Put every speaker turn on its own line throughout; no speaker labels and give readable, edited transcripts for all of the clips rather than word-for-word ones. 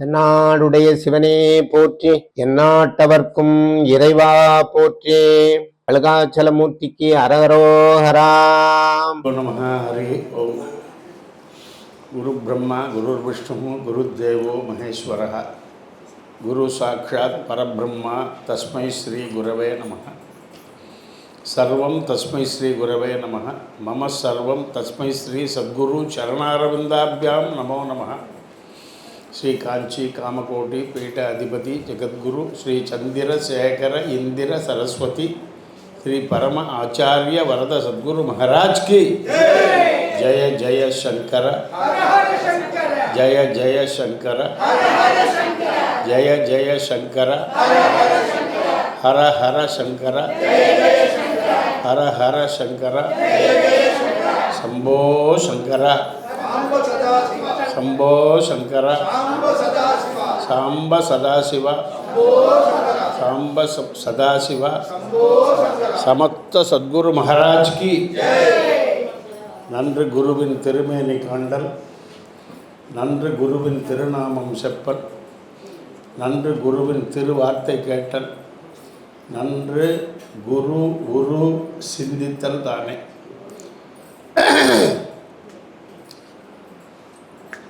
தென்னாடுடைய சிவனே போற்றி, எந்நாட்டவர்க்கும் இறைவா போற்றி. அழுகாச்சலமூர்த்திக்கு அரகரோஹராம்.
நமः. ஹரி ஓம். குரு பிரம்மா குரு விஷ்ணு குரு தேவோ மகேஸ்வரः. குரு சாட்சாத் பரபிரம்மா தஸ்மை ஸ்ரீ குரவே நமः. சர்வம் தஸ்மை ஸ்ரீ குரவே நமः. மம சர்வம் தஸ்மை ஸ்ரீ சத்குரு சரணாரவிந்தாபியாம் நமோ நமः. ஸ்ரீ காஞ்சி காமகோட்டி பீட அதிபதி ஜெகத்குரு ஸ்ரீ சந்திரசேகர இந்திர சரஸ்வதி ஸ்ரீ பரம ஆச்சாரிய வரத சத்குரு மகாராஜ் கி ஜெய ஜெய சங்கர ஜெய ஜெய சங்கர ஜெய ஜெய சங்கர ஹர ஹர சங்கர ஹர ஹர சங்கர சம்போ சங்கர சம்போ சங்கர சாம்ப சதாசிவ சாம்ப சதாசிவ சமஸ்த சத்குரு மகாராஜ் கி. நன்று குருவின் திருமேனி காண்டல், நன்று குருவின் திருநாமம் செப்பல், நன்று குருவின் திருவார்த்தை கேட்டல், நன்று குரு குரு சிந்தித்தல் தானே.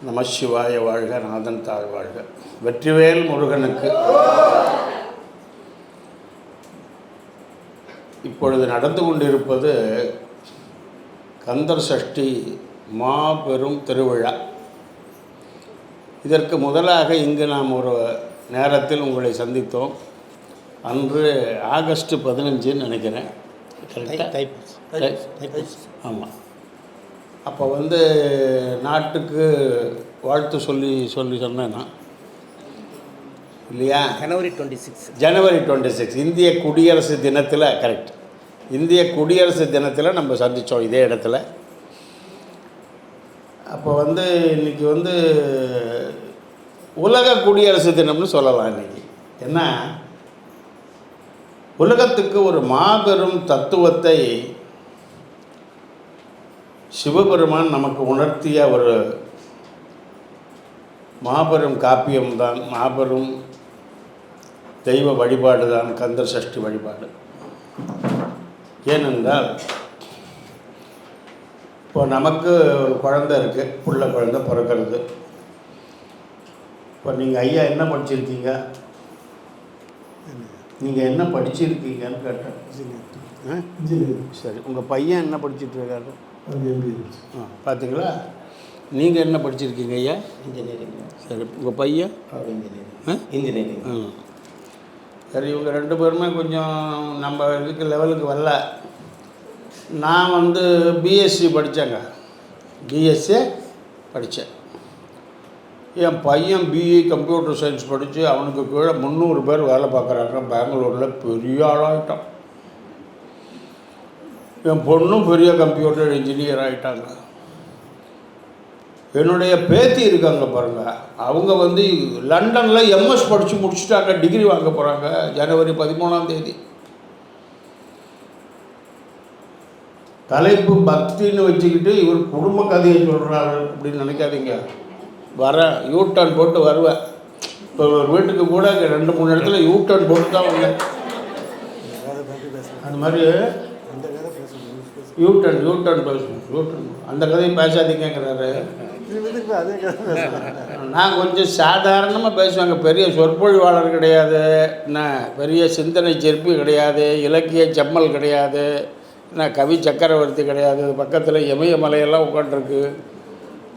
நம சிவாய வாழ்க, நாதன் தாழ் வாழ்க, வெற்றிவேல் முருகனுக்கு. இப்பொழுது நடந்து கொண்டிருப்பது கந்தர் சஷ்டி மாபெரும் திருவிழா. இதற்கு முதலாக இங்கு நாம் ஒரு நேரத்தில் உங்களை சந்தித்தோம். அன்று ஆகஸ்ட் 15 நினைக்கிறேன், கரெக்டாக? ஆமாம். அப்போ நாட்டுக்கு வாழ்த்து சொன்னேன்னா இல்லையா? ஜனவரி 26 இந்திய குடியரசு தினத்தில், கரெக்ட், இந்திய குடியரசு தினத்தில் நம்ம சந்தித்தோம் இதே இடத்துல. அப்போ இன்றைக்கி உலக குடியரசு தினம்னு சொல்லலாம். இன்றைக்கி என்ன, உலகத்துக்கு ஒரு மாபெரும் தத்துவத்தை சிவபெருமான் நமக்கு உணர்த்திய ஒரு மாபெரும் காப்பியம்தான், மாபெரும் தெய்வ வழிபாடு தான் கந்தர் சஷ்டி வழிபாடு. ஏனென்றால் இப்போ நமக்கு ஒரு குழந்தை இருக்குது, புள்ள குழந்தை பிறக்கிறது. இப்போ நீங்கள் ஐயா என்ன படிச்சிருக்கீங்க, நீங்கள் என்ன படிச்சிருக்கீங்கன்னு கேட்டேன். இன்ஜினியரிங். சரி, உங்கள் பையன் என்ன படிச்சுட்டு இருக்காரு? பார்த்தீங்களா, நீங்கள் என்ன படிச்சிருக்கீங்க ஐயா? இன்ஜினியரிங். சரி, உங்கள் பையன்? இன்ஜினியரிங். சரி, இவங்க 2 பேருமே கொஞ்சம் நம்ம இதுக்கு லெவலுக்கு வரல. நான் பிஎஸ்சி படித்தேங்க, பிஎஸ்சி படித்தேன். என் பையன் பிஇ கம்ப்யூட்டர் சயின்ஸ் படித்து அவனுக்கு கீழே 300 பேர் வேலை பார்க்குறாங்க பெங்களூரில், பெரிய ஆளாகிட்டான். என் பொண்ணும் பெரிய கம்ப்யூட்டர் இன்ஜினியர் ஆகிட்டாங்க. என்னுடைய பேத்தி இருக்காங்க பாருங்கள், அவங்க லண்டனில் எம்எஸ் படித்து முடிச்சுட்டாங்க, டிகிரி வாங்க போகிறாங்க ஜனவரி 13 தலைப்பு பக்தின்னு வச்சுக்கிட்டு இவர் குடும்ப கதையை சொல்கிறாரு அப்படின்னு நினைக்காதீங்க. வரேன், யூட்டர்ன் போட்டு வருவேன். இப்போ ஒரு வீட்டுக்கு கூட 2-3 இடத்துல யூட்டர்ன் போட்டு தான் வந்தேன். அந்த மாதிரி யூட்டர்ன் பேசணும், யூட்டர்ன் அந்த கதையை பேசாதீங்கிறாரு. நான் கொஞ்சம் சாதாரணமாக பேசுவாங்க, பெரிய சொற்பொழிவாளர் கிடையாது, என்ன பெரிய சிந்தனை செருப்பு கிடையாது, இலக்கிய செம்மல் கிடையாது, என்ன கவி சக்கரவர்த்தி கிடையாது. பக்கத்தில் இமயமலையெல்லாம் உட்காண்ட்ருக்கு.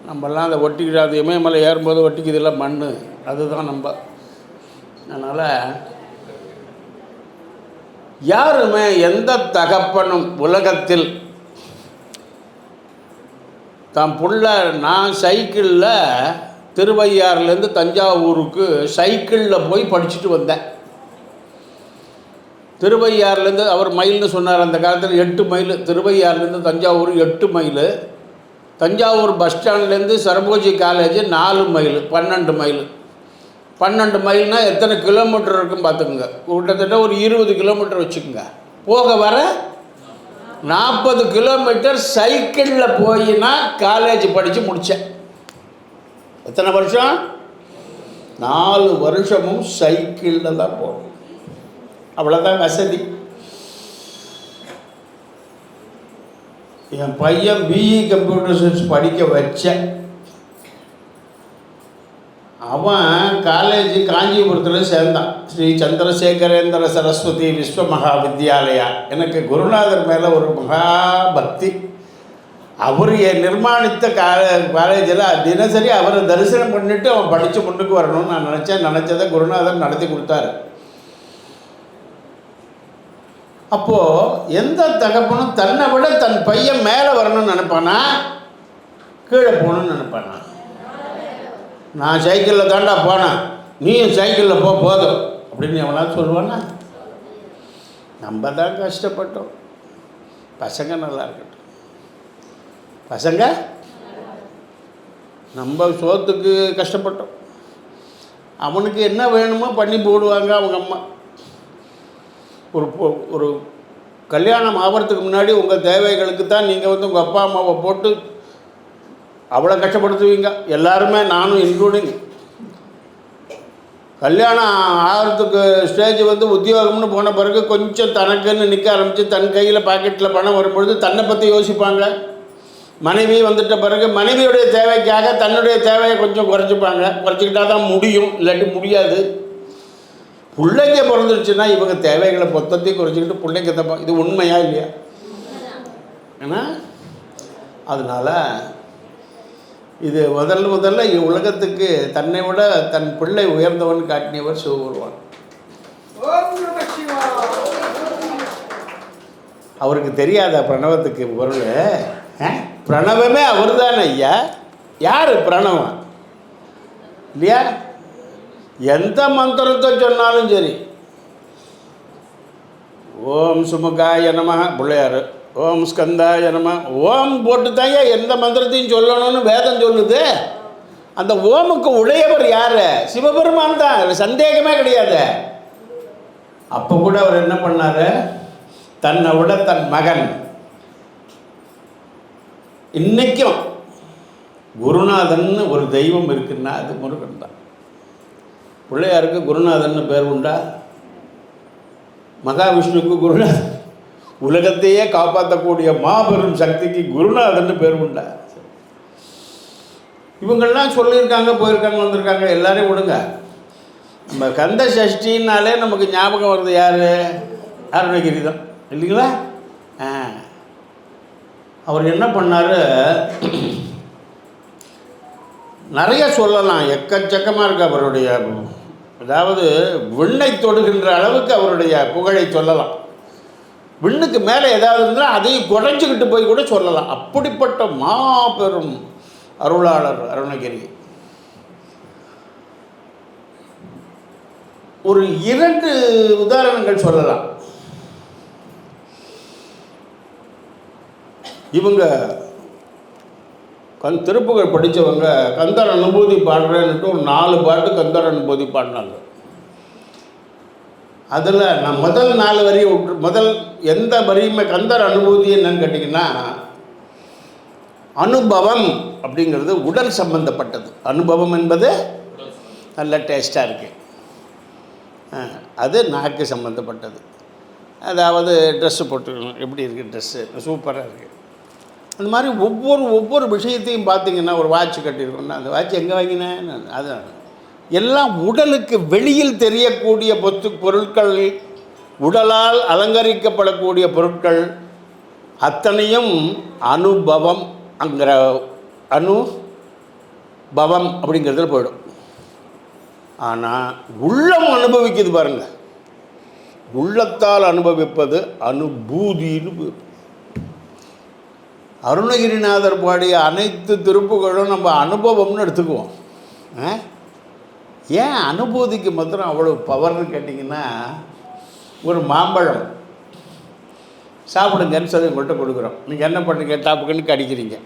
நம்மெல்லாம் அதை ஒட்டிக்கிடாது, இமயமலை ஏறும்போது ஒட்டிக்குதில்ல மண், அதுதான் நம்ம. அதனால் யாருமே எந்த தகப்பனும் உலகத்தில் தான் புள்ள, நான் சைக்கிளில் திருவையாறுலேருந்து தஞ்சாவூருக்கு சைக்கிளில் போய் படிச்சுட்டு வந்தேன். திருவையாறுலேருந்து, அவர் மைல்னு சொன்னார் அந்த காலத்தில், 8 மைல். திருவையாறுலேருந்து தஞ்சாவூர் 8 மைல். தஞ்சாவூர் பஸ் ஸ்டாண்ட்லேருந்து சரபோஜி காலேஜ் 4 மைல், 12 மைல். 12 மைல்னால் எத்தனை கிலோமீட்டர் இருக்குன்னு பார்த்துக்குங்க. கிட்டத்தட்ட ஒரு 20 கிலோமீட்டர் வச்சுக்கோங்க. போக வர 40 கிலோமீட்டர் சைக்கிளில் போய் நான் காலேஜ் படித்து முடித்தேன். எத்தனை வருஷம்? 4 வருஷமும் சைக்கிளில் தான் போகணும். அவ்வளோதான் வசதி. என் பையன் பிஇ கம்ப்யூட்டர் சயின்ஸ் படிக்க வச்சேன். அவன் காலேஜ் காஞ்சிபுரத்தில் சேர்ந்தான். ஸ்ரீ சந்திரசேகரேந்திர சரஸ்வதி விஸ்வ மகா வித்யாலயா. எனக்கு குருநாதர் மேலே ஒரு மகா பக்தி. அவர் நிர்மாணித்த காலேஜில் தினசரி அவரை தரிசனம் பண்ணிவிட்டு அவன் படித்து முன்னுக்கு வரணும்னு நான் நினச்சதை குருநாதர் நடத்தி கொடுத்தாரு. அப்போது எந்த தகப்பனும் தன்னை விட தன் பையன் மேலே வரணும்னு நினைப்பானா, கீழே போகணும்னு நினைப்பானா? நான் சைக்கிளில் தாண்டா போனேன், நீயும் சைக்கிளில் போதும் அப்படின்னு எவனாவது சொல்லுவானா? நம்ம தான் கஷ்டப்பட்டோம். பசங்க நல்லா இருக்கட்டும். பசங்க நம்ம சோத்துக்கு கஷ்டப்பட்டோம். அவனுக்கு என்ன வேணுமோ பண்ணி போடுவாங்க அவங்க அம்மா. ஒரு கல்யாணம் ஆகிறதுக்கு முன்னாடி உங்கள் தேவைகளுக்கு தான் நீங்கள் உங்கள் அப்பா அம்மாவை போட்டு அவ்வளோ கஷ்டப்படுத்துவீங்க. எல்லாருமே, நானும் இன்க்ளூடிங். கல்யாணம் ஆகிறதுக்கு ஸ்டேஜ் உத்தியோகம்னு போன பிறகு கொஞ்சம் தனக்குன்னு நிற்க ஆரம்பித்து தன் கையில் பாக்கெட்டில் பணம் வரும்பொழுது தன்னை பற்றி யோசிப்பாங்க. மனைவி வந்துட்ட பிறகு மனைவியுடைய தேவைக்காக தன்னுடைய தேவையை கொஞ்சம் குறைச்சிக்கிட்டா தான் முடியும், இல்லாட்டி முடியாது. பிள்ளைங்க பிறந்துருச்சுன்னா இவங்க தேவைகளை மொத்தத்தையும் குறைச்சிக்கிட்டு பிள்ளைங்க தப்பா. இது உண்மையா இல்லையா? ஏன்னா அதனால் இது முதல்ல உலகத்துக்கு தன்னை விட தன் பிள்ளை உயர்ந்தவன் காட்டினவர் சிவபெருமான். அவருக்கு தெரியாத பிரணவத்துக்கு பொருள். பிரணவமே அவர் தானே ஐயா. யார் பிரணவம் இல்லையா? எந்த மந்திரத்தை சொன்னாலும் சரி, ஓம் சுமுகாய நம பிள்ளையார், ஓம் ஸ்கந்தாய நம, ஓம் போட்டு தாங்க எந்த மந்திரத்தையும் சொல்லணும்னு வேதம் சொல்லுது. அந்த ஓமுக்கு உடையவர் யார்? சிவபெருமான் தான், சந்தேகமே கிடையாது. அப்போ கூட அவர் என்ன பண்ணார்? தன்னை விட தன் மகன். இன்னைக்கும் குருநாதன் ஒரு தெய்வம் இருக்குன்னா அது முருகன் தான். பிள்ளையாருக்கு குருநாதன் பேர் உண்டா? மகாவிஷ்ணுக்கு குருநாதன், உலகத்தையே காப்பாற்றக்கூடிய மாபெரும் சக்திக்கு குருநாதன் பேர் உண்டா? இவங்கள்லாம் சொல்லியிருக்காங்க, போயிருக்காங்க, வந்திருக்காங்க. எல்லாரையும் விடுங்க. நம்ம கந்த சஷ்டின்னாலே நமக்கு ஞாபகம் வருது யார்? அருணகிரி தான் இல்லைங்களா? அவர் என்ன பண்ணார்? நிறைய சொல்லலாம், எக்கச்சக்கமாக இருக்குது அவருடைய. அதாவது விண்ணை தொடுகின்ற அளவுக்கு அவருடைய புகழை சொல்லலாம். விண்ணுக்கு மேலே ஏதாவது இருந்தால் அதையும் குறைஞ்சிக்கிட்டு போய் கூட சொல்லலாம். அப்படிப்பட்ட மாபெரும் அருளாளர் அருணகிரி. ஒரு 2 உதாரணங்கள் சொல்லலாம். இவங்க திருப்புகழ் படித்தவங்க கந்தர் அனுபூதி பாடுறேன்னுட்டு ஒரு 4 பாட்டு கந்தர் அனுபூதி பாடினாங்க. அதில் நான் முதல் 4 வரி முதல் எந்த வரியுமே கந்தர் அனுபூதி என்னன்னு கேட்டிங்கன்னா, அனுபவம் அப்படிங்கிறது உடல் சம்பந்தப்பட்டது. அனுபவம் என்பது நல்ல டேஸ்ட்டாக இருக்குது, அது நாக்கு சம்மந்தப்பட்டது. அதாவது ட்ரெஸ்ஸு போட்டுக்கணும், எப்படி இருக்குது ட்ரெஸ்ஸு, சூப்பராக இருக்குது. அந்த மாதிரி ஒவ்வொரு விஷயத்தையும் பார்த்திங்கன்னா, ஒரு வாட்ச் கட்டியிருக்கோம்னா அந்த வாட்ச் எங்கே வாங்கினேன், அது எல்லாம் உடலுக்கு வெளியில் தெரியக்கூடிய பொருட்கள், உடலால் அலங்கரிக்கப்படக்கூடிய பொருட்கள் அத்தனையும் அனுபவம் அங்கிற அனுபவம் அப்படிங்கிறதுல போயிடும். ஆனால் உள்ளம் அனுபவிக்குது பாருங்கள், உள்ளத்தால் அனுபவிப்பது அனுபூதின்னு. அருணகிரிநாதர் பாடிய அனைத்து திருப்புகளும் நம்ம அனுபவம்னு எடுத்துக்குவோம். ஏன் அனுபூதிக்கு மாத்திரம் அவ்வளோ பவர்னு கேட்டிங்கன்னா, ஒரு மாம்பழம் சாப்பிடுங்கன்னு சொல்லி உங்கள்கிட்ட கொடுக்குறோம். நீங்கள் என்ன பண்ணுறீங்க? டாப்புக்குன்னு கடிக்கிறீங்க.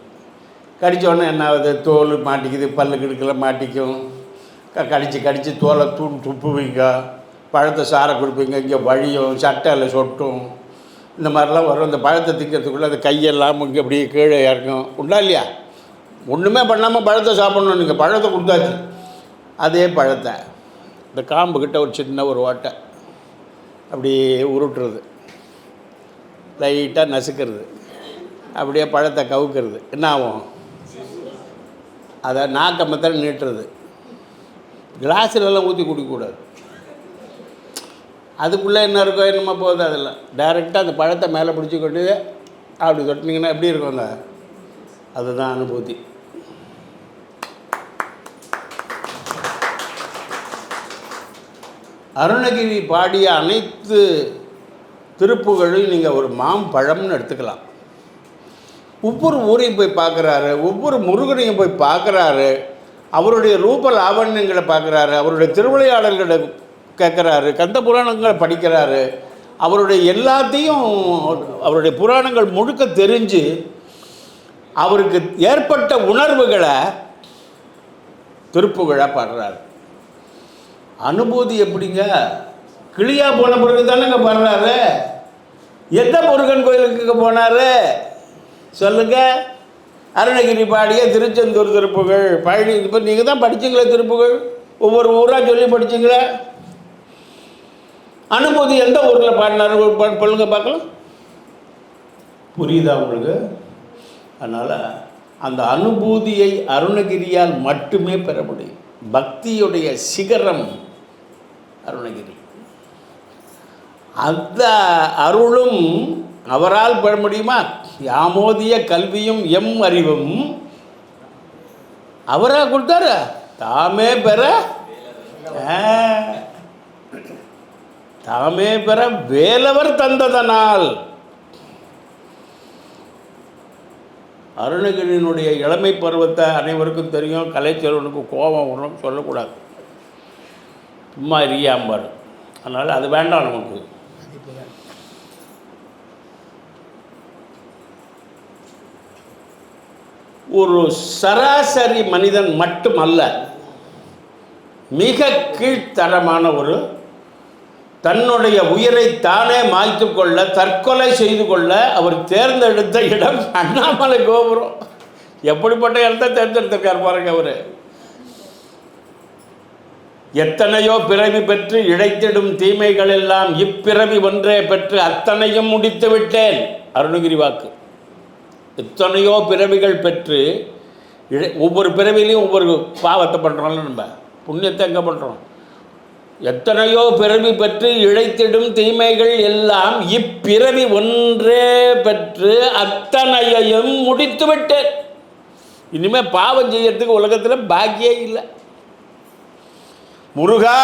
கடித்தோடனே என்ன ஆகுது? தோல் மாட்டிக்குது, பல்லு கிடுக்கில் மாட்டிக்கும். கடித்து தோலை துப்புவீங்க, பழத்தை சாரை கொடுப்பீங்க, இங்கே வழியும், சட்டையில் சொட்டும், இந்த மாதிரிலாம் வரும். இந்த பழத்தை திங்கிறதுக்குள்ளே அந்த கையெல்லாம் இங்கே அப்படியே கீழே இறக்கும். உண்டா இல்லையா? ஒன்றுமே பண்ணாமல் பழத்தை சாப்பிட்ணும். நீங்கள் பழத்தை கொடுத்தாச்சு, அதே பழத்தை இந்த காம்புக்கிட்ட ஒரு சின்ன ஒரு ஓட்டை அப்படியே உருட்டுறது, லைட்டாக நசுக்கிறது, அப்படியே பழத்தை கவுக்கிறது. என்ன ஆகும்? அதை நாக்கமத்தில் நீட்டுறது. கிளாஸிலெல்லாம் ஊற்றி குடிக்கக்கூடாது. அதுக்குள்ளே என்ன இருக்கோ என்னமோ போகுது. அதெல்லாம் டைரெக்டாக அந்த பழத்தை மேலே பிடிச்சிக்கொண்டு அப்படி தொட்டினீங்கன்னா எப்படி இருக்குங்க? அதுதான் அனுபூதி. அருணகிரி பாடிய அனைத்து திருப்புகழையும் நீங்கள் ஒரு மாம்பழம்னு எடுத்துக்கலாம். ஒவ்வொரு ஊரையும் போய் பார்க்குறாரு, ஒவ்வொரு முருகனையும் போய் பார்க்குறாரு, அவருடைய ரூப லாவண்யங்களை பார்க்குறாரு, அவருடைய திருவிளையாடல்களை கேட்குறாரு, கந்த புராணங்களை படிக்கிறாரு, அவருடைய எல்லாத்தையும் அவருடைய புராணங்கள் முழுக்க தெரிஞ்சு அவருக்கு ஏற்பட்ட உணர்வுகளை திருப்புகழாக பாடுறாரு. அனுபூதி எப்படிங்க? கிளியா போன பிறகு தானேங்க பாடுறாரு. எந்த முருகன் கோயிலுக்கு போனார் சொல்லுங்க? அருணகிரி பாடிய திருச்செந்தூர் திருப்புகழ், பழனி. இப்போ நீங்கள் தான் படிச்சிங்களே திருப்புகழ், ஒவ்வொரு ஊராக சொல்லி படிச்சிங்களே. அனுபூதி எந்த ஊரில் பாடினார் சொல்லுங்க பார்க்கலாம். புரியுதா உங்களுக்கு? அதனால் அந்த அனுபூதியை அருணகிரியால் மட்டுமே பெற முடியும். பக்தியுடைய சிகரம் அருணகிரி. அந்த அருளும் அவரால் பெற முடியுமா? யாமோதிய கல்வியும் எம் அறிவும் அவராக கொடுத்தாரு, தாமே பெற வேலவர் தந்ததனால். அருணகிரியினுடைய இளமை பருவத்தை அனைவருக்கும் தெரியும். கலைச்செல்வனுக்கு கோபம் வரும், சொல்லக்கூடாது, சும்மா இருயாம்பார். அதனால் அது வேண்டாம் நமக்கு. ஒரு சராசரி மனிதன் மட்டுமல்ல, மிக கீழ்த்தரமான ஒரு தன்னுடைய உயிரை தானே மாய்த்து கொள்ள, தற்கொலை செய்து கொள்ள அவர் தேர்ந்தெடுத்த இடம் அண்ணாமலை கோபுரம். எப்படிப்பட்ட இடத்தை தேர்ந்தெடுத்திருக்கார் பாருங்க. அவர் எத்தனையோ பிறவி பெற்று இழைத்திடும் தீமைகள் எல்லாம் இப்பிறவி ஒன்றே பெற்று அத்தனையும் முடித்து விட்டேன். அருணகிரி வாக்கு. எத்தனையோ பிறவிகள் பெற்று ஒவ்வொரு பிறவிலையும் ஒவ்வொரு பாவத்தை பண்ணுறோம்ல, நம்ம புண்ணியத்தை எங்கே பண்ணுறோம்? எத்தனையோ பிறவி பெற்று இழைத்திடும் தீமைகள் எல்லாம் இப்பிறவி ஒன்றே பெற்று அத்தனையையும் முடித்து விட்டேன். இனிமேல் பாவம் செய்யறதுக்கு உலகத்தில் பாக்கியே இல்லை. முருகா,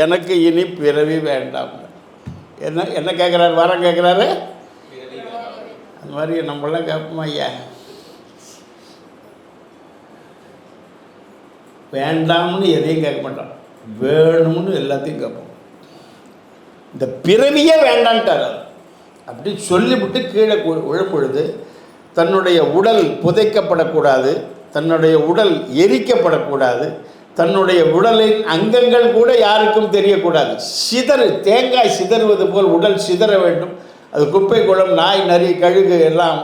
எனக்கு இனி பிறவி வேண்டாம். என்ன என்ன கேட்குறாரு? வரம் கேட்குறாரு. அந்த மாதிரி நம்மளாம் கேட்போம். ஐயா வேண்டாம்னு எதையும் கேட்க மாட்டோம், வேணும்னு எல்லாத்தையும் கேட்போம். இந்த பிறவியே வேண்டான்ட்டார். அப்படி சொல்லிவிட்டு கீழே விழும்பொழுது தன்னுடைய உடல் புதைக்கப்படக்கூடாது, தன்னுடைய உடல் எரிக்கப்படக்கூடாது, தன்னுடைய உடலின் அங்கங்கள் கூட யாருக்கும் தெரியக்கூடாது. தேங்காய் சிதறுவது போல் உடல் சிதற வேண்டும். அது குப்பை குளம், நாய், நரி, கழுகு எல்லாம்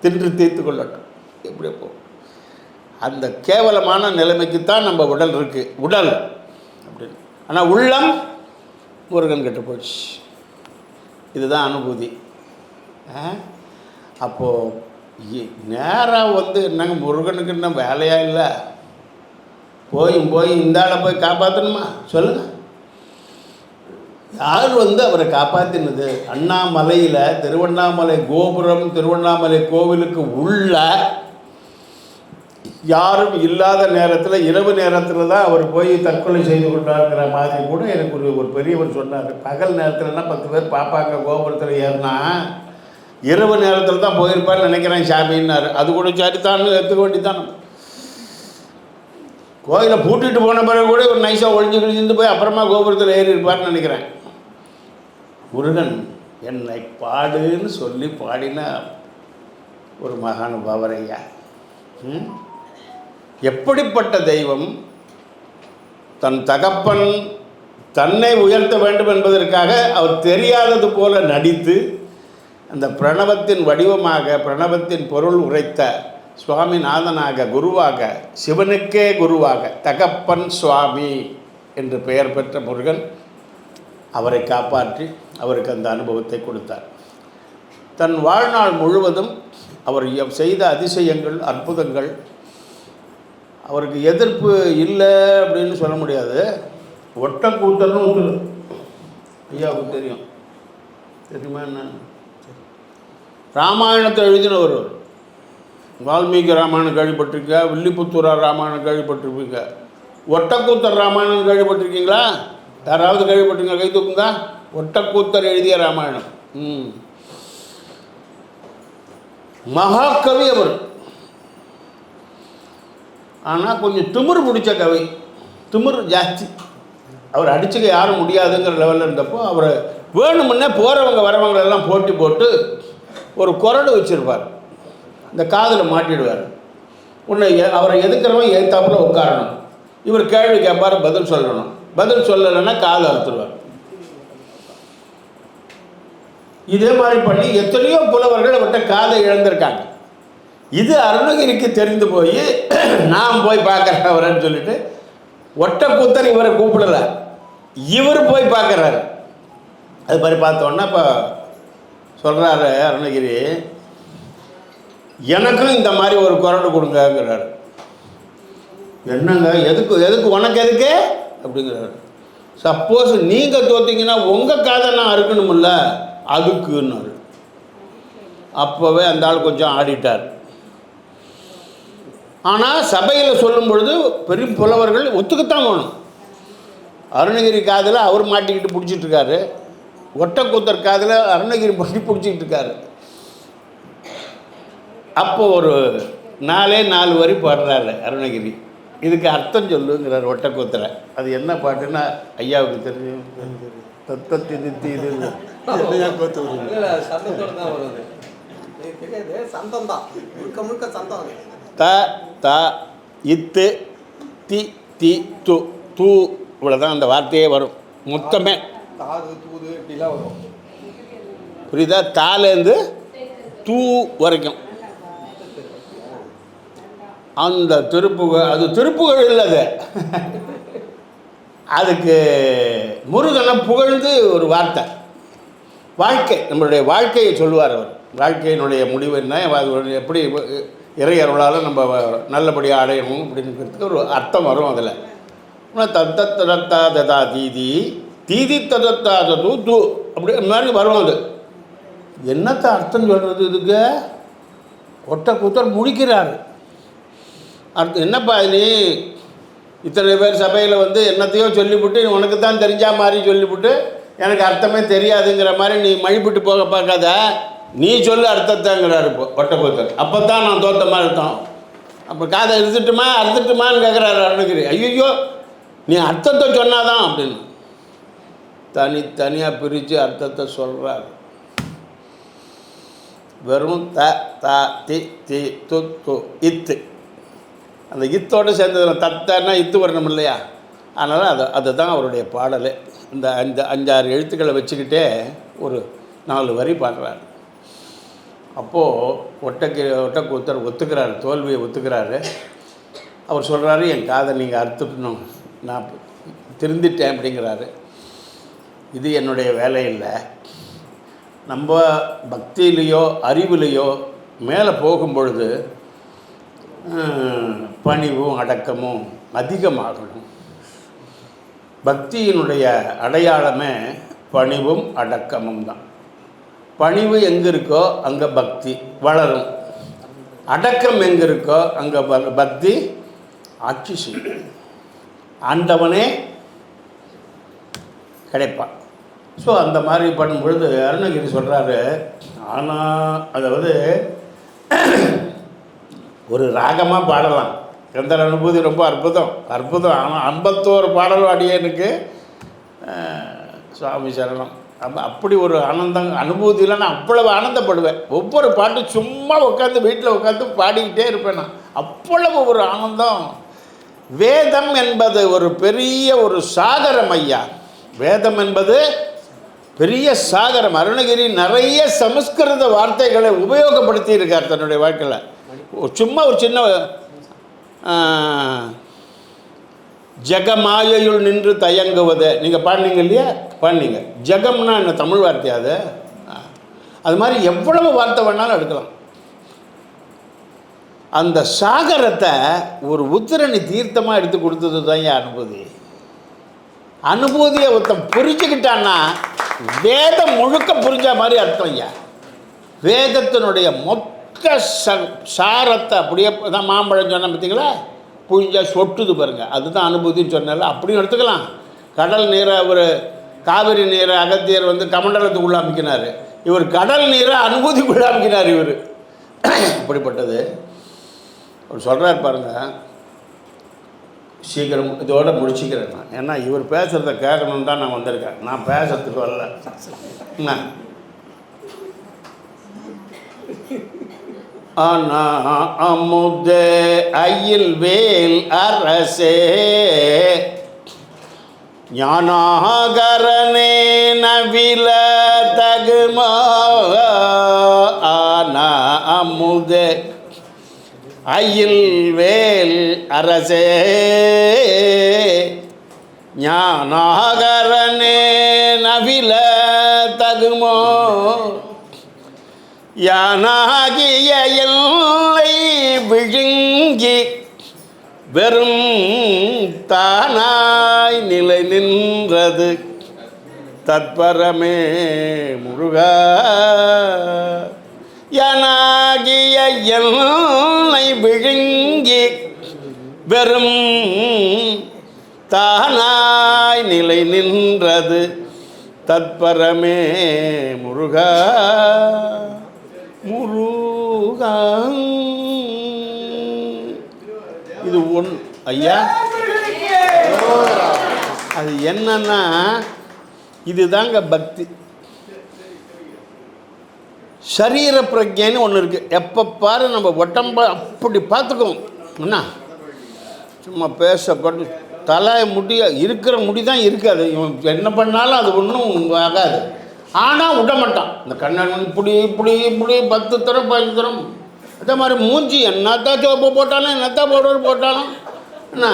தின்று தீர்த்து கொள்ளட்டும். எப்படி போகும்? அந்த கேவலமான நிலைமைக்குத்தான் நம்ம உடல் இருக்குது. உடல் அப்படின்னு. ஆனால் உள்ளம் முருகன் கிட்ட போச்சு. இதுதான் அனுபூதி. அப்போது நேராக என்னங்க முருகனுக்கு இன்னும் வேலையாக இல்லை, போய் இந்த ஆளை போய் காப்பாற்றணுமா சொல்லுங்கள்? யார் அவரை காப்பாற்றினது? அண்ணாமலையில் திருவண்ணாமலை கோபுரம், திருவண்ணாமலை கோவிலுக்கு உள்ள யாரும் இல்லாத நேரத்தில், இரவு நேரத்தில் தான் அவர் போய் தற்கொலை செய்து கொண்டாருங்கிற மாதிரி கூட எனக்கு ஒரு பெரியவர் சொன்னார். பகல் நேரத்தில்னா 10 பேர் பார்ப்பாங்க கோபுரத்தில் ஏறினா, இரவு நேரத்தில் தான் போயிருப்பான்னு நினைக்கிறேன் சாமின்னாரு. அது கூட சரித்தான்னு எடுத்துக்க வேண்டித்தான். கோயிலை பூட்டிட்டு போன பிறகு கூட ஒரு நைஸாக ஒழிஞ்சு போய் அப்புறமா கோபுரத்தில் ஏறி இருப்பார்னு நினைக்கிறேன். முருகன் என்னை பாடுன்னு சொல்லி பாடின ஒரு மகானுபாவர் ஐயா. எப்படிப்பட்ட தெய்வம்! தன் தகப்பன் தன்னை உயர்த்த வேண்டும் என்பதற்காக அவர் தெரியாதது போல நடித்து அந்த பிரணவத்தின் வடிவமாக பிரணவத்தின் பொருள் உரைத்த சுவாமிநாதனாக குருவாக சிவனுக்கே குருவாக தகப்பன் சுவாமி என்று பெயர் பெற்ற முருகன் அவரை காப்பாற்றி அவருக்கு அந்த அனுபவத்தை கொடுத்தார். தன் வாழ்நாள் முழுவதும் அவர் செய்த அதிசயங்கள் அற்புதங்கள் அவருக்கு எதிர்ப்பு இல்லை அப்படின்னு சொல்ல முடியாது. ஒட்டக்கூத்தர்னு ஒருத்தர் ஐயாவுக்கு தெரியுமா என்ன? ராமாயணத்தை எழுதினவர். வால்மீகி ராமாயணம் கேள்விப்பட்டிருக்க, வில்லிபுத்தூரார் ராமாயணம் கேள்விப்பட்டிருப்பீங்க, ஒட்டக்கூத்தர் ராமாயணம் கேள்விப்பட்டிருக்கீங்களா? யாராவது கேள்விப்பட்டிருங்க? கை தூக்குங்க. ஒட்டக்கூத்தர் எழுதிய ராமாயணம். மகாகவி அவர். ஆனால் கொஞ்சம் திமிரு பிடிச்ச கவி, திமிரு ஜாஸ்தி. அவர் அடிச்சுக்க யாரும் முடியாதுங்கிற லெவலில் இருந்தப்போ அவரை வேணுமுன்னே போகிறவங்க வரவங்களெல்லாம் போட்டி போட்டு ஒரு குரடு வச்சுருப்பார். இந்த காதில் மாட்டிடுவார். உன்னை அவரை எதுக்கிறவன் ஏத்தாப்புல உட்காரணும். இவர் கேள்வி கேட்பார், பதில் சொல்லணும். பதில் சொல்லலைன்னா காது அறுத்துருவார். இதே மாதிரி பண்ணி எத்தனையோ புலவர்கள் அவர்கிட்ட காதை இழந்திருக்காங்க. இது அருணகிரிக்கு தெரிந்து போய் நான் போய் பார்க்குறேன் அவரன்னு சொல்லிட்டு ஒட்டக்கூத்தர் இவரை கூப்பிடல, இவர் போய் பார்க்குறாரு. அது மாதிரி பார்த்தோன்னா இப்போ சொல்கிறாரு அருணகிரி, எனக்கும் இந்த மாதிரி ஒரு குரல் கொடுங்கங்கிறாரு. என்னங்க, எதுக்கு உனக்கு எதுக்கு அப்படிங்கிறாரு. சப்போஸ் நீங்கள் தோற்றிங்கன்னா உங்கள் காதை நான் அறுக்கணுமில்ல, அதுக்குன்னாரு. அப்போவே அந்த ஆள் கொஞ்சம் ஆடிட்டார். ஆனால் சபையில் சொல்லும் பொழுது பெரிய புலவர்கள் ஒத்துக்கத்தான் வேணும். அருணகிரி காதில் அவர் மாட்டிக்கிட்டு பிடிச்சிட்ருக்காரு, ஒட்டக்கூத்தர் காதில் அருணகிரி பண்ணி பிடிச்சிக்கிட்டு இருக்காரு. அப்போ ஒரு 4 வரி பாடுறாரு அருணகிரி. இதுக்கு அர்த்தம் சொல்லுங்கிறார் ஒட்டக்கூத்தரை. அது என்ன பாட்டுன்னா ஐயாவுக்கு தெரியும். தத்தத்தி நித்தி இது த த இத்து தி தி து தூ இவ்வளோதான் அந்த வார்த்தையே வரும் மொத்தமே. புரியுதா? தாலேருந்து தூ வரைக்கும் அந்த திருப்புகழ். அது திருப்புகழ் இல்லை, அது அதுக்கு முருகனை புகழ்ந்து ஒரு வார்த்தை. வாழ்க்கை, நம்மளுடைய வாழ்க்கையை சொல்லுவார் அவர். வாழ்க்கையினுடைய முடிவு என்ன, அது எப்படி இறை அருளால் நம்ம நல்லபடியாக அடையணும் அப்படிங்கிறதுக்கு ஒரு அர்த்தம் வரும். அதில் தத்தா ததா தீதி தீதி ததத்தா தூ தூ அப்படி மாதிரி வரும். அது என்னத்தை அர்த்தம் சொல்கிறது? இதுக்கு ஒட்டக்கூத்தர் முடிக்கிறார். அர்த்தம் என்னப்பா, நீ இத்தனை பேர் சபையில் வந்து என்னத்தையோ சொல்லிவிட்டு உனக்கு தான் தெரிஞ்சா மாதிரி சொல்லிவிட்டு எனக்கு அர்த்தமே தெரியாதுங்கிற மாதிரி நீ மழிப்பிட்டு போக பார்க்காத, நீ சொல்லு அர்த்தத்தாங்கிறார் இப்போ ஒட்டக்கூத்தர். அப்போ தான் நான் தோற்ற மாதிரி அர்த்தம். அப்போ காதை அறுத்துட்டுமான்னு கேட்குறாரு அருணகிரி. ஐயோ, நீ அர்த்தத்தை சொன்னாதான் அப்படின்னு தனியாக பிரித்து அர்த்தத்தை சொல்கிறார். வெறும் த த தி தி து து இத்து, அந்த இத்தோடு சேர்ந்தது தத்தன்னா இத்து வரணும் இல்லையா? அதனால் அதுதான் அவருடைய பாடலே. இந்த 5-6 எழுத்துக்களை வச்சுக்கிட்டே ஒரு 4 வரி பாடுறாரு. அப்போது ஒட்டக்கூத்தர் ஒத்துக்கிறாரு, தோல்வியை ஒத்துக்கிறாரு. அவர் சொல்கிறாரு, என் காதை நீங்கள் அறுத்துக்கணும், நான் திருந்திட்டேன் அப்படிங்கிறாரு. இது என்னுடைய வேலை இல்லை. நம்ம பக்தியிலையோ அறிவிலையோ மேலே போகும்பொழுது பணிவும் அடக்கமும் அதிகமாகணும். பக்தியினுடைய அடையாளமே பணிவும் அடக்கமும் தான். பணிவு எங்கே இருக்கோ அங்கே பக்தி வளரும். அடக்கம் எங்கே இருக்கோ அங்கே பக்தி ஆட்சி செய்யும். ஆண்டவனே கிடைப்பான். ஸோ அந்த மாதிரி பண்ணும்பொழுது அருணகிரி சொல்கிறாரு. ஆனால் அதாவது ஒரு ராகமாக பாடலாம். எந்த அனுபூதி ரொம்ப அற்புதம். ஆனால் 51 பாடல் அடியனுக்கு சுவாமி சரணம். அப்படி ஒரு அனுபூதியில் நான் அவ்வளவு ஆனந்தப்படுவேன். ஒவ்வொரு பாட்டும் சும்மா உட்காந்து வீட்டில் உட்காந்து பாடிக்கிட்டே இருப்பேன் நான். அவ்வளவு ஒரு ஆனந்தம். வேதம் என்பது ஒரு பெரிய ஒரு சாகரம் ஐயா. வேதம் என்பது பெரிய சாகரம். அருணகிரி நிறைய சமஸ்கிருத வார்த்தைகளை உபயோகப்படுத்தி இருக்கார் தன்னுடைய வாழ்க்கையில். சும்மா ஒரு சின்ன ஜெகமாயையுள் நின்று தயங்குவது நீங்கள் பாடினீங்க இல்லையா? பாடினீங்க. ஜெகம்னா என்ன தமிழ் வார்த்தையா அது? அது மாதிரி எவ்வளவு வார்த்தை வேணாலும் எடுக்கலாம். அந்த சாகரத்தை ஒரு உத்திரணி தீர்த்தமாக எடுத்து கொடுத்தது தான் என் அனுபூதி. அனுபூதியை ஒருத்தன் புரிஞ்சுக்கிட்டான்னா வேதம் முழுக்க புரிஞ்ச மாதிரி அர்த்தம் ஐயா. வேதத்தினுடைய மொத்த சாரத்தை அப்படியே தான் மாம்பழம் சொன்ன பார்த்தீங்களா, புழிஞ்சா சொட்டுது பாருங்க, அதுதான் அனுபூதின்னு சொன்னால அப்படியும் எடுத்துக்கலாம். கடல் நீரை ஒரு காவிரி நீரை அகத்தியர் வந்து கமண்டலத்துக்குள்ள அமைக்கினார், இவர் கடல் நீரை அனுபூதிக்குள்ள அமைக்கினார் இவர். இப்படிப்பட்டது அவர் சொல்கிறார் பாருங்க. சீக்கிரம் இதோட முடிச்சுக்கிறேன் நான், ஏன்னா இவர் பேசுகிறத கேட்கணுன்னு தான் நான் வந்திருக்கேன், நான் பேசுறதுக்கு வரல. என்ன ஆனா அமுதே அயில் வேல் அரசே ஞானாகரனே நவில தகுமா. ஆனா அமுதே அயில் வேல் அரசே ஞானாகரனே நவில தகுமோ. யானாகிய எல்லை விழுங்கி வெறும் தானாய் நிலை நின்றது தற்பரமே முருகா. யானாகிய எல்லை விழுங்கி வெறும் தானாய் நிலை நின்றது தற்பரமே முருகா முருகா. இது ஒன்று ஐயா. அது என்னன்னா இதுதாங்க பக்தி. சரீர பிரஜைன்னு ஒன்று இருக்குது. எப்போ பாரு நம்ம உடம்ப அப்படி பார்த்துக்குவோம். என்ன சும்மா பேசப்பட்டு தலை முடிய இருக்கிற முடி தான் இருக்காது, இவன் என்ன பண்ணாலும் அது ஒன்றும் ஆகாது. ஆனால் விட மாட்டான். இந்த கண்ணன் இப்படி இப்படி இப்படி 10 தரம் 15 தரம். அதே மாதிரி மூஞ்சி என்னத்தான் சிவப்பு போட்டாலும் என்னத்தான் பவுடர் போட்டாலும் என்ன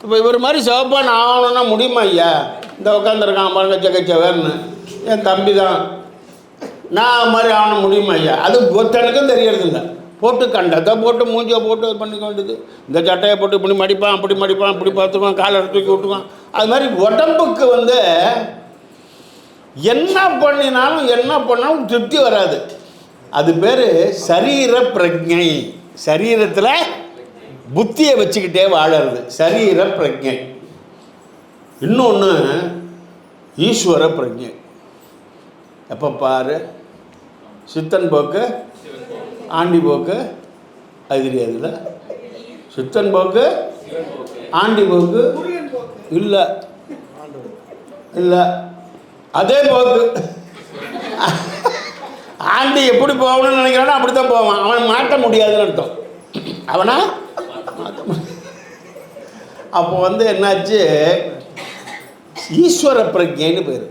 இப்போ இவர் மாதிரி சிவப்பான ஆகணும்னா முடியுமா ஐயா? இந்த உட்காந்துருக்கான் பாருங்க செக்கச்சவேர்னு, என் தம்பி தான். நான் மாதிரி ஆகணும் முடியுமா ஐயா? அது ஒருத்தனுக்கும் தெரியறதில்ல. போட்டு கண்டதை போட்டு மூஞ்சியை போட்டு இது பண்ணிக்க வேண்டியது. இந்த சட்டையை போட்டு இப்படி மடிப்பான் அப்படி மடிப்பான் இப்படி பார்த்துக்குவான், காலை தூக்கி விட்டுக்குவான். அது மாதிரி உடம்புக்கு வந்து என்ன பண்ணினாலும் என்ன பண்ணாலும் திருப்தி வராது. அது பேர் சரீர பிரஜை. சரீரத்தில் புத்தியை வச்சுக்கிட்டே வாழறது சரீர பிரஜை. இன்னொன்று ஈஸ்வர பிரஜை. எப்போ பாரு சித்தன் போக்கு ஆண்டி போக்கு அது தெரியாதுல்ல. சித்தன் போக்கு ஆண்டி போக்கு இல்லை இல்லை அதே போக்கு. ஆண்டி எப்படி போகணும்னு நினைக்கிறானோ அப்படி தான் போவான். அவன் மாட்ட முடியாதுன்னு அர்த்தம். அவனா மாற்ற முடியாது. அப்போ வந்து என்னாச்சு, ஈஸ்வர பிரஜைன்னு பேர்.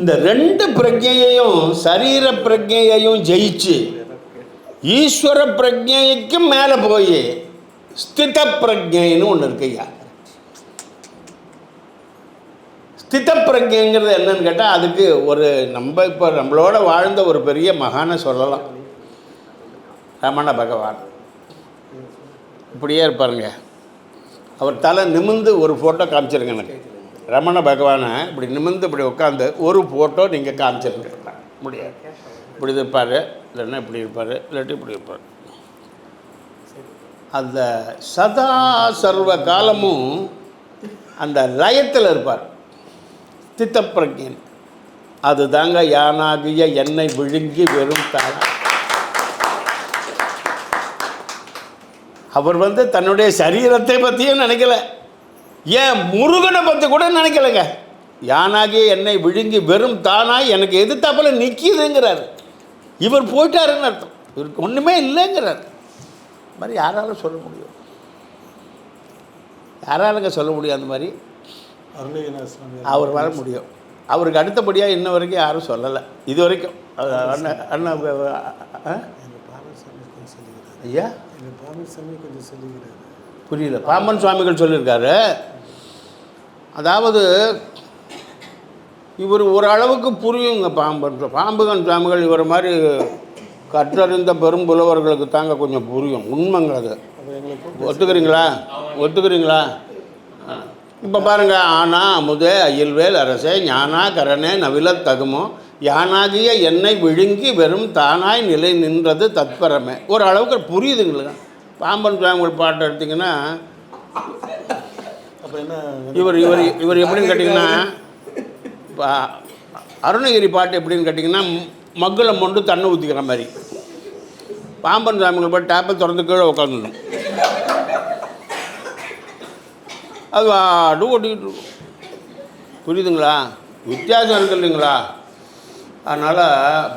இந்த 2 பிரஜையையும் சரீர பிரஜையையும் ஜெயிச்சு ஈஸ்வர பிரஜைக்கு மேலே போய் ஸ்தித பிரஜைன்னு ஒன்று இருக்குய்யா. ஸ்தித பிரஜைங்கிறது என்னன்னு கேட்டால் அதுக்கு ஒரு நம்ம இப்போ நம்மளோட வாழ்ந்த ஒரு பெரிய மகானை சொல்லலாம். ரமண பகவான் இப்படியே இருப்பாருங்க. அவர் தலை நிமிர்ந்து ஒரு ஃபோட்டோ காமிச்சிருங்க எனக்கு. ரமண பகவானை இப்படி நிமிர்ந்து இப்படி உட்காந்து ஒரு ஃபோட்டோ நீங்கள் காமிச்சிருங்க. முடியாது. இப்படி இருப்பார், இல்லைன்னா இப்படி இருப்பார், இல்லாட்டி இப்படி இருப்பார். அந்த சதா சர்வ காலமும் அந்த லயத்தில் இருப்பார். ஸ்தித பிரஜன். அது தாங்க யானாகிய எண்ணெய் விழுங்கி வெறும் தானா. அவர் வந்து தன்னுடைய சரீரத்தை பற்றியும் நினைக்கல, ஏன் முருகனை பற்றி கூட நினைக்கலைங்க. யானாகிய எண்ணெய் விழுங்கி வெறும் தானாய் எனக்கு எதிர்த்தாப்புல நிற்கிதுங்கிறார். இவர் போயிட்டாருன்னு அர்த்தம். இவருக்கு ஒன்றுமே இல்லைங்கிறார். மாதிரி யாராலும் சொல்ல முடியும்? யாராலுங்க சொல்ல முடியும்? அந்த மாதிரி அவர் வர முடியும். அவருக்கு அடுத்தபடியாக இன்ன வரைக்கும் யாரும் சொல்லலை இது வரைக்கும். அண்ணா ஐயா
பாம்பன் சாமி கொஞ்சம் சொல்லிக்கிறாரு.
புரியல. பாம்பன் சுவாமிகள் சொல்லியிருக்காரு. அதாவது இவர் ஓரளவுக்கு புரியுங்க. பாம்புகன் சுவாமிகள் இவர் மாதிரி கற்றறிந்த பெரும் புலவர்களுக்கு தாங்க கொஞ்சம் புரியும். உண்மைங்க அது. ஒத்துக்கிறீங்களா? இப்போ பாருங்கள், ஆனா அமுதே அயில்வேல் அரசே ஞானா கரணே நவில தகுமோ யானாகிய என்னை விழுங்கி வெறும் தானாய் நிலை நின்றது தத்பரமே. ஒரு அளவுக்கு புரியுதுங்களா? பாம்பன் சுவாமிகள் பாட்டை எடுத்திங்கன்னா
அப்போ என்ன
இவர் இவர் இவர் எப்படின்னு கேட்டிங்கன்னா, அருணகிரி பாட்டு எப்படின்னு கேட்டிங்கன்னா மக்களை மொண்டு தண்ணி ஊற்றிக்கிற மாதிரி. பாம்பன் சுவாமிகள் பாட்டு டேப்பை திறந்து கீழே உட்காந்துடும். அது வாடு ஓட்டிக்கிட்டு இருக்கும். புரியுதுங்களா? வித்தியாசம் இருக்கு இல்லைங்களா? அதனால்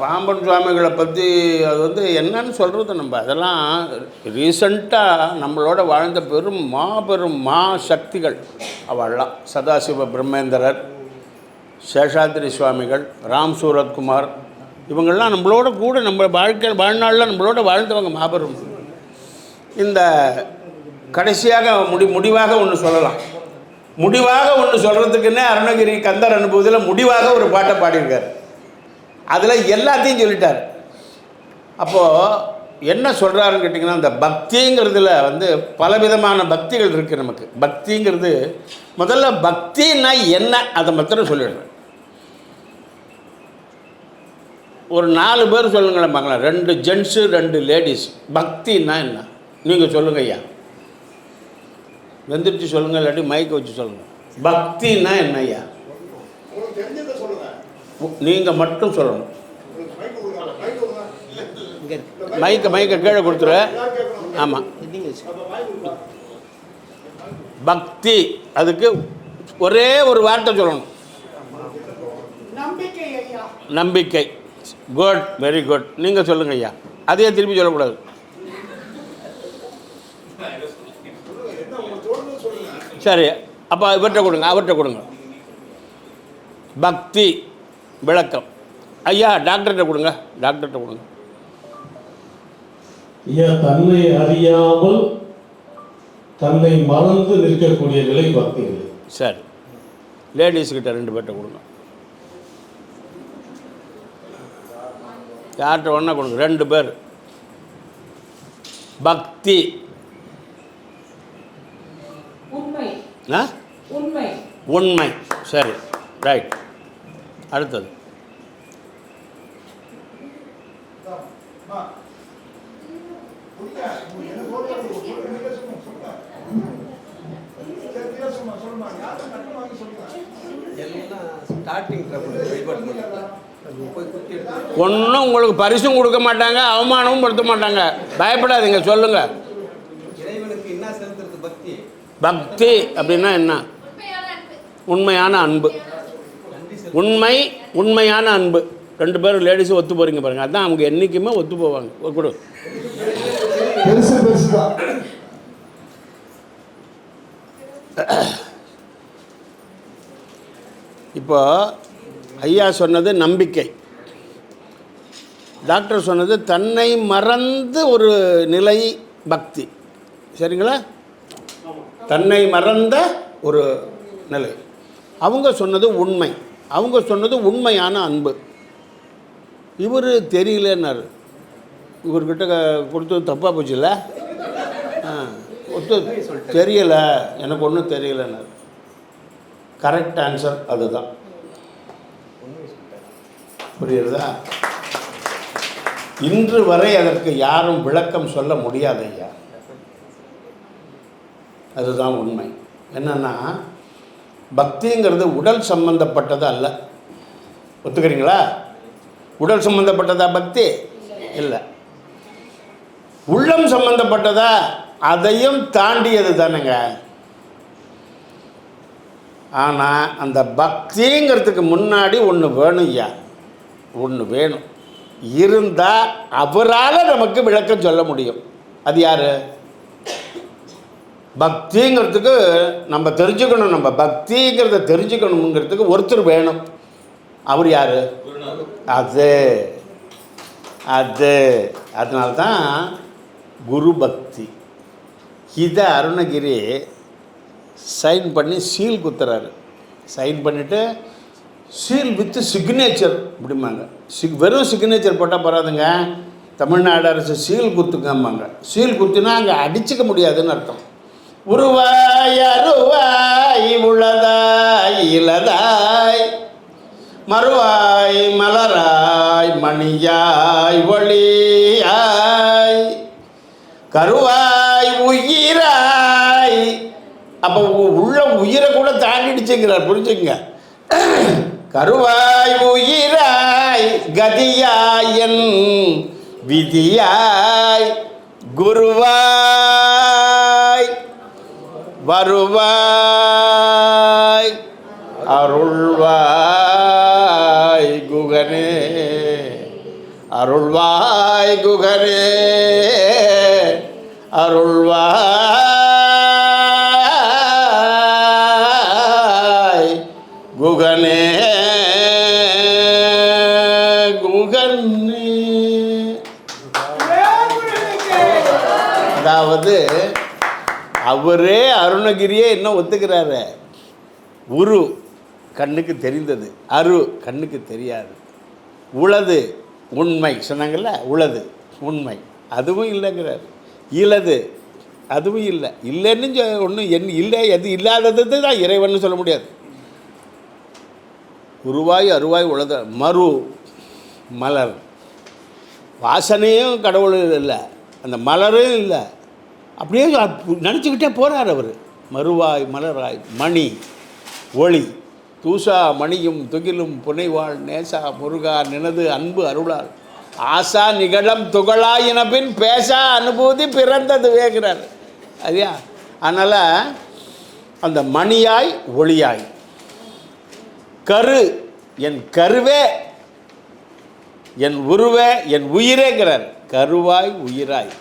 பாம்பன் சுவாமிகளை பற்றி அது வந்து என்னன்னு சொல்கிறது, நம்ம அதெல்லாம் ரீசண்டாக நம்மளோட வாழ்ந்த மாபெரும் சக்திகள் அவள்லாம். சதாசிவ பிரம்மேந்திரர், சேஷாத்ரி சுவாமிகள், ராம் சூரத்குமார், இவங்கள்லாம் நம்மளோட கூட நம்ம வாழ்நாளில் நம்மளோட வாழ்ந்தவங்க மாபெரும். இந்த கடைசியாக முடிவாக ஒன்று சொல்லலாம். முடிவாக ஒன்று சொல்கிறதுக்குன்னே அருணகிரி கந்தர் அனுபவத்தில் முடிவாக ஒரு பாட்டை பாடியிருக்கார். அதில் எல்லாத்தையும் சொல்லிட்டார். அப்போது என்ன சொல்கிறாருன்னு கேட்டிங்கன்னா, இந்த பக்திங்கிறதுல வந்து பலவிதமான பக்திகள் இருக்குது நமக்கு. பக்திங்கிறது முதல்ல பக்தின்னா என்ன அதை மாத்திரம் சொல்லிடுறேன். ஒரு 4 பேர் சொல்லுங்களேன் பார்க்கலாம். 2 ஜென்ஸு 2 லேடிஸ். பக்தின்னா என்ன நீங்கள் சொல்லுங்க ஐயா. வெந்திரிச்சு சொல்லுங்கள், இல்லாட்டி மைக்கை வச்சு சொல்லுங்கள். பக்தின்னா என்ன ஐயா? நீங்கள் மட்டும் சொல்லணும். மைக்கை கீழே கொடுத்துரு. ஆமாம், பக்தி அதுக்கு ஒரே ஒரு வார்த்தை சொல்லணும். நம்பிக்கை. Good, very good. நீங்கள் சொல்லுங்க ஐயா. அதையே திருப்பி சொல்லக்கூடாது. சரி, அப்போ அவர்கிட்ட கொடுங்க. பக்தி விளக்கம் ஐயா. டாக்டர்கிட்ட கொடுங்க.
ஐயா, தன்னை அறியாமல் தன்னை மறந்து நிற்கக்கூடிய நிலை பக்தி.
சரி, லேடிஸ்கிட்ட 2 பேர்கிட்ட கொடுங்க. யார்கிட்ட ஒன்றா கொடுங்க. 2 பேர். பக்தி உண்மை. சரி, ரைட். அடுத்தது ஒன்றும் உங்களுக்கு பரிசும் கொடுக்க மாட்டாங்க, அவமானமும் படுத்த மாட்டாங்க. பயப்படாதீங்க, சொல்லுங்க. பக்தி அப்படின்னா என்ன? உண்மையான அன்பு. உண்மையான அன்பு. 2 பேரும் லேடிஸும் ஒத்து போகிறீங்க பாருங்கள். அதுதான் அவங்க என்றைக்குமே ஒத்து போவாங்க. கொடு. இப்போ ஐயா சொன்னது நம்பிக்கை, டாக்டர் சொன்னது தன்னை மறந்து ஒரு நிலை பக்தி. சரிங்களா? தன்னை மறந்த ஒரு நிலை. அவங்க சொன்னது உண்மை. அவங்க சொன்னது உண்மையான அன்பு. இவர் தெரியலன்னாரு. இவர்கிட்ட கொடுத்தது தப்பாக போச்சுல்ல. தெரியலை, எனக்கு ஒன்றும் தெரியலன்னாரு. கரெக்ட் ஆன்சர் அதுதான். புரியுறதா? இன்று வரை அதற்கு யாரும் விளக்கம் சொல்ல முடியாது ஐயா. அதுதான் உண்மை. என்னன்னா, பக்திங்கிறது உடல் சம்பந்தப்பட்டது அல்ல. ஒத்துக்கிறீங்களா? உடல் சம்பந்தப்பட்டதா பக்தி? இல்லை. உள்ளம் சம்பந்தப்பட்டதா? அதையும் தாண்டியது தானுங்க. ஆனால் அந்த பக்திங்கிறதுக்கு முன்னாடி ஒன்று வேணும் ஐயா. ஒன்று வேணும். இருந்தால் அவரால் நமக்கு விளக்கம் சொல்ல முடியும். அது யார்? பக்திங்கிறதுக்கு நம்ம தெரிஞ்சுக்கணும். நம்ம பக்திங்கிறத தெரிஞ்சுக்கணுங்கிறதுக்கு ஒருத்தர் வேணும். அவர் யார்? அதனால்தான் குரு பக்தி. இதை அருணகிரி சைன் பண்ணி சீல் குத்துறாரு. சைன் பண்ணிவிட்டு சீல் வித்து சிக்னேச்சர் அப்படிம்பாங்க. வெறும் சிக்னேச்சர் போட்டால் போகாதுங்க, தமிழ்நாடு அரசு சீல் குத்துக்கம்பாங்க. சீல் குத்துனா அங்கே அடிச்சுக்க முடியாதுன்னு அர்த்தம். உருவாய் அருவாய் உளதாய் இலதாய் மறுவாய் மலராய் மணியாய் ஒளியாய் கருவாய் உயிராய். அப்போ உள்ள உயிரை கூட தாண்டிடுச்சுங்கிறார், புரிஞ்சுங்க. கருவாய் உயிராய் கதியாயன் விதியாய் குருவாய் வருவாய் அருள்வாய் குகனே அருள்வாய் குகனே அருள்வாய் குகனே குகனே. அதாவது அவரே அருணகிரியே என்ன ஒத்துக்கிறாரு. உரு கண்ணுக்கு தெரிந்தது, அரு கண்ணுக்கு தெரியாது. உளது உண்மை சொன்னாங்கல்ல, உளது உண்மை அதுவும் இல்லைங்கிறார். இலது அதுவும் இல்லை. இல்லைன்னு ஒன்றும் இல்லை, எது இல்லாதது தான் இறைவன் சொல்ல முடியாது. உருவாய் அருவாய் உளது. மறு மலர் வாசனையும் கடவுள் இல்லை, அந்த மலரும் இல்லை. அப்படியே நினச்சிக்கிட்டே போகிறார் அவர். மறுவாய் மலராய் மணி ஒளி தூசா மணியும் துகிலும் புனைவாள் நேசா முருகா நினது அன்பு அருளால் ஆசா நிகழம் துகளாயின பின் பேசா அனுபூதி பிறந்தது வேகிறார். சரியா? அதனால் அந்த மணியாய் ஒளியாய் கரு என் கருவே என் உருவே என் உயிரேங்கிறார். கருவாய் உயிராய்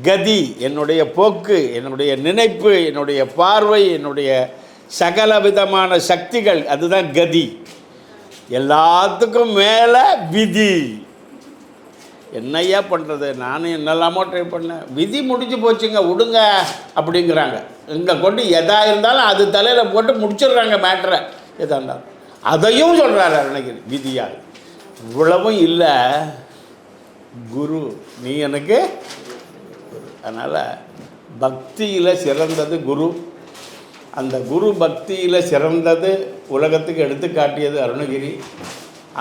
கதி என்னுடைய போக்கு, என்னுடைய நினைப்பு, என்னுடைய பார்வை, என்னுடைய சகல விதமான சக்திகள், அதுதான் கதி. எல்லாத்துக்கும் மேலே விதி. என்னையா பண்ணுறது, நானும் என்னெல்லாமோ ட்ரை பண்ணேன், விதி முடிஞ்சு போச்சுங்க விடுங்க அப்படிங்கிறாங்க. இங்கே கொண்டு எதாக இருந்தாலும் அது தலையில் போட்டு முடிச்சிடுறாங்க மேட்ரை. எதாக இருந்தாலும் அதையும் சொல்கிறாரு அருணகிரி. விதியாக இவ்வளவும் இல்லை குரு நீ எனக்கு. அதனால் பக்தியில் சிறந்தது குரு. அந்த குரு பக்தியில் சிறந்தது உலகத்துக்கு எடுத்து காட்டியது அருணகிரி.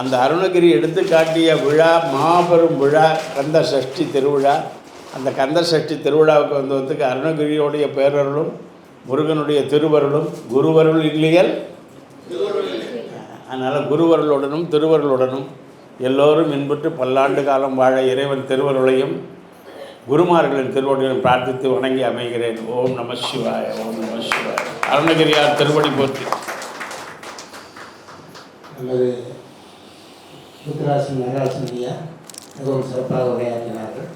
அந்த அருணகிரி எடுத்து காட்டிய விழா மாபெரும் விழா கந்த சஷ்டி திருவிழா. அந்த கந்த சஷ்டி திருவிழாவுக்கு வந்ததுக்கு அருணகிரியோடைய பேரருளும் முருகனுடைய திருவருளும் குருவருள் இல்லையல். அதனால் குருவருளுடனும் திருவருளுடனும் எல்லோரும் இன்புற்று பல்லாண்டு காலம் வாழ இறைவன் திருவருளையும் குருமார்களின் திருவடியும் பிரார்த்தித்து வணங்கி அமைகிறேன். ஓம் நம சிவாய, ஓம் நம சிவாய. அருணகிரியார் திருவடி போற்றி.
நமது முத்துராசன் நடராசன் ஐயா மிகவும் சிறப்பாக உரையாற்றினார்கள்.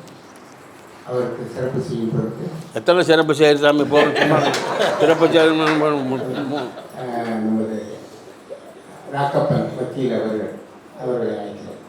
அவருக்கு சிறப்பு செய்யும் பொருட்டு
எத்தனை சிறப்பு செய்ய சாமி போகிறோம். சிறப்பு
நமது ராக்கப்பன் வக்கீல் அவர்களை அழைக்கிறேன்.